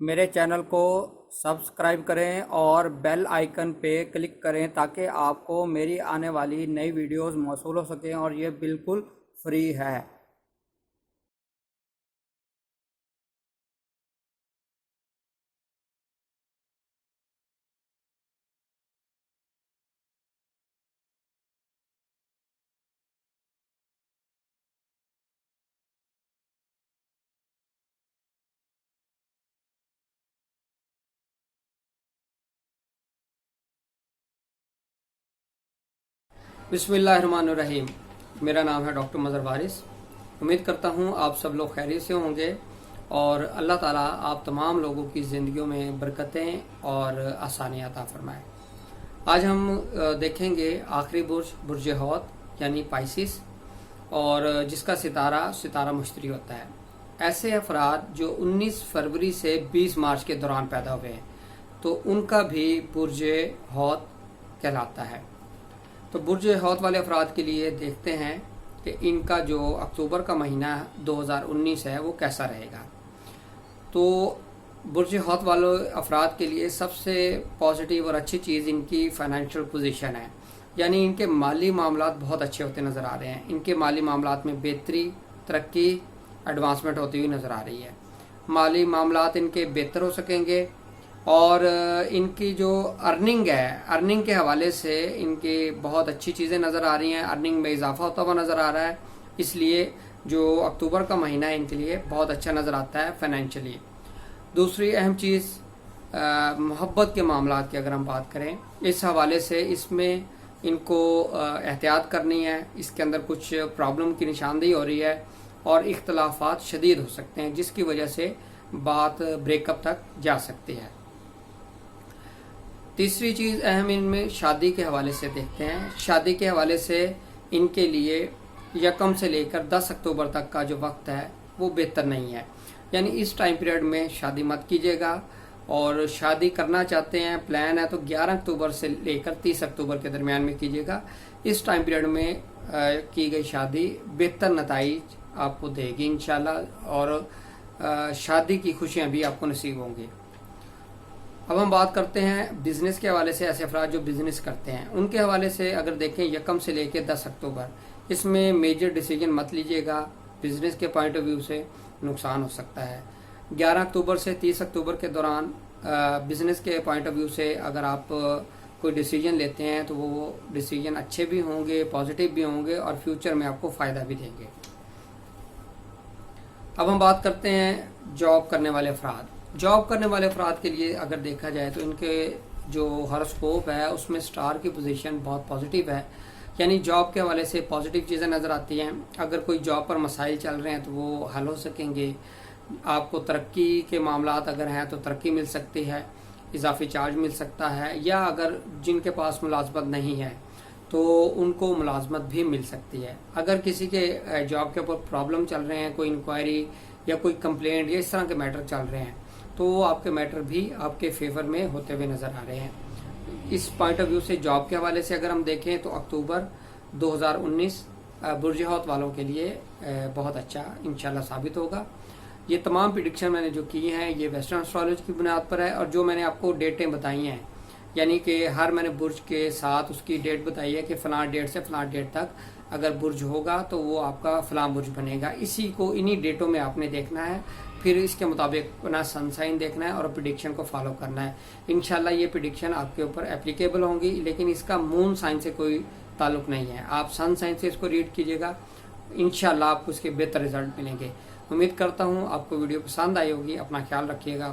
میرے چینل کو سبسکرائب کریں اور بیل آئیکن پہ کلک کریں تاکہ آپ کو میری آنے والی نئی ویڈیوز موصول ہو سکیں، اور یہ بالکل فری ہے۔ بسم اللہ الرحمن الرحیم۔ میرا نام ہے ڈاکٹر مظہر وارث۔ امید کرتا ہوں آپ سب لوگ خیریت سے ہوں گے اور اللہ تعالیٰ آپ تمام لوگوں کی زندگیوں میں برکتیں اور آسانیاں عطا فرمائے۔ آج ہم دیکھیں گے آخری برج حوت یعنی پائسس، اور جس کا ستارہ مشتری ہوتا ہے۔ ایسے افراد جو 19 فروری سے 20 مارچ کے دوران پیدا ہوئے ہیں تو ان کا بھی برج حوت کہلاتا ہے۔ تو برج حوت والے افراد کے لیے دیکھتے ہیں کہ ان کا جو اکتوبر کا مہینہ 2019 ہے وہ کیسا رہے گا۔ تو برج حوت والے افراد کے لیے سب سے پازیٹیو اور اچھی چیز ان کی فائنینشیل پوزیشن ہے، یعنی ان کے مالی معاملات بہت اچھے ہوتے نظر آ رہے ہیں۔ ان کے مالی معاملات میں بہتری، ترقی، ایڈوانسمنٹ ہوتی ہوئی نظر آ رہی ہے۔ مالی معاملات ان کے بہتر ہو سکیں گے، اور ان کی جو ارننگ ہے، ارننگ کے حوالے سے ان کی بہت اچھی چیزیں نظر آ رہی ہیں۔ ارننگ میں اضافہ ہوتا ہوا نظر آ رہا ہے، اس لیے جو اکتوبر کا مہینہ ہے ان کے لیے بہت اچھا نظر آتا ہے فائنینشلی۔ دوسری اہم چیز محبت کے معاملات کی اگر ہم بات کریں، اس حوالے سے اس میں ان کو احتیاط کرنی ہے۔ اس کے اندر کچھ پرابلم کی نشاندہی ہو رہی ہے اور اختلافات شدید ہو سکتے ہیں، جس کی وجہ سے بات بریک اپ تک جا سکتی ہے۔ تیسری چیز اہم ان میں شادی کے حوالے سے دیکھتے ہیں۔ شادی کے حوالے سے ان کے لیے 1 سے لے کر 10 اکتوبر تک کا جو وقت ہے وہ بہتر نہیں ہے، یعنی اس ٹائم پیریڈ میں شادی مت کیجیے گا، اور شادی کرنا چاہتے ہیں، پلان ہے تو 11 اکتوبر سے لے کر 30 اکتوبر کے درمیان میں کیجیے گا۔ اس ٹائم پیریڈ میں کی گئی شادی بہتر نتائج آپ کو دے گی انشاءاللہ، اور شادی کی خوشیاں بھی آپ کو نصیب ہوں گی۔ اب ہم بات کرتے ہیں بزنس کے حوالے سے۔ ایسے افراد جو بزنس کرتے ہیں ان کے حوالے سے اگر دیکھیں 1 سے لے کے 10 اکتوبر، اس میں میجر ڈیسیجن مت لیجیے گا، بزنس کے پوائنٹ آف ویو سے نقصان ہو سکتا ہے۔ 11 اکتوبر سے 30 اکتوبر کے دوران بزنس کے پوائنٹ آف ویو سے اگر آپ کوئی ڈیسیجن لیتے ہیں تو وہ ڈیسیجن اچھے بھی ہوں گے، پازیٹیو بھی ہوں گے، اور فیوچر میں آپ کو فائدہ بھی دیں گے۔ اب ہم بات کرتے ہیں جاب کرنے والے افراد۔ جاب کرنے والے افراد کے لیے اگر دیکھا جائے تو ان کے جو ہاروسکوپ ہے اس میں سٹار کی پوزیشن بہت پازیٹیو ہے، یعنی جاب کے حوالے سے پازیٹیو چیزیں نظر آتی ہیں۔ اگر کوئی جاب پر مسائل چل رہے ہیں تو وہ حل ہو سکیں گے۔ آپ کو ترقی کے معاملات اگر ہیں تو ترقی مل سکتی ہے، اضافی چارج مل سکتا ہے، یا اگر جن کے پاس ملازمت نہیں ہے تو ان کو ملازمت بھی مل سکتی ہے۔ اگر کسی کے جاب کے اوپر پرابلم چل رہے ہیں، کوئی انکوائری یا کوئی کمپلینٹ یا اس طرح کے میٹر چل رہے ہیں، تو وہ آپ کے میٹر بھی آپ کے فیور میں ہوتے ہوئے نظر آ رہے ہیں۔ اس پوائنٹ آف ویو سے جاب کے حوالے سے اگر ہم دیکھیں تو اکتوبر 2019 برج حوت والوں کے لیے بہت اچھا انشاءاللہ ثابت ہوگا۔ یہ تمام پریڈکشن میں نے جو کی ہیں یہ ویسٹرن ایسٹرالوجی کی بنیاد پر ہے، اور جو میں نے آپ کو ڈیٹیں بتائی ہیں، یعنی کہ ہر میں نے برج کے ساتھ اس کی ڈیٹ بتائی ہے کہ فلاں ڈیٹ سے فلاں ڈیٹ تک اگر برج ہوگا تو وہ آپ کا فلاں برج بنے گا۔ اسی کو انہی ڈیٹوں میں آپ نے دیکھنا ہے، پھر اس کے مطابق اپنا سن سائن دیکھنا ہے اور پریڈکشن کو فالو کرنا ہے۔ انشاءاللہ یہ پریڈکشن آپ کے اوپر اپلیکیبل ہوں گی، لیکن اس کا مون سائن سے کوئی تعلق نہیں ہے۔ آپ سن سائن سے اس کو ریڈ کیجیے گا، انشاءاللہ آپ کو اس کے بہتر رزلٹ ملیں گے۔ امید کرتا ہوں آپ کو ویڈیو پسند آئی ہوگی۔ اپنا خیال رکھیے گا۔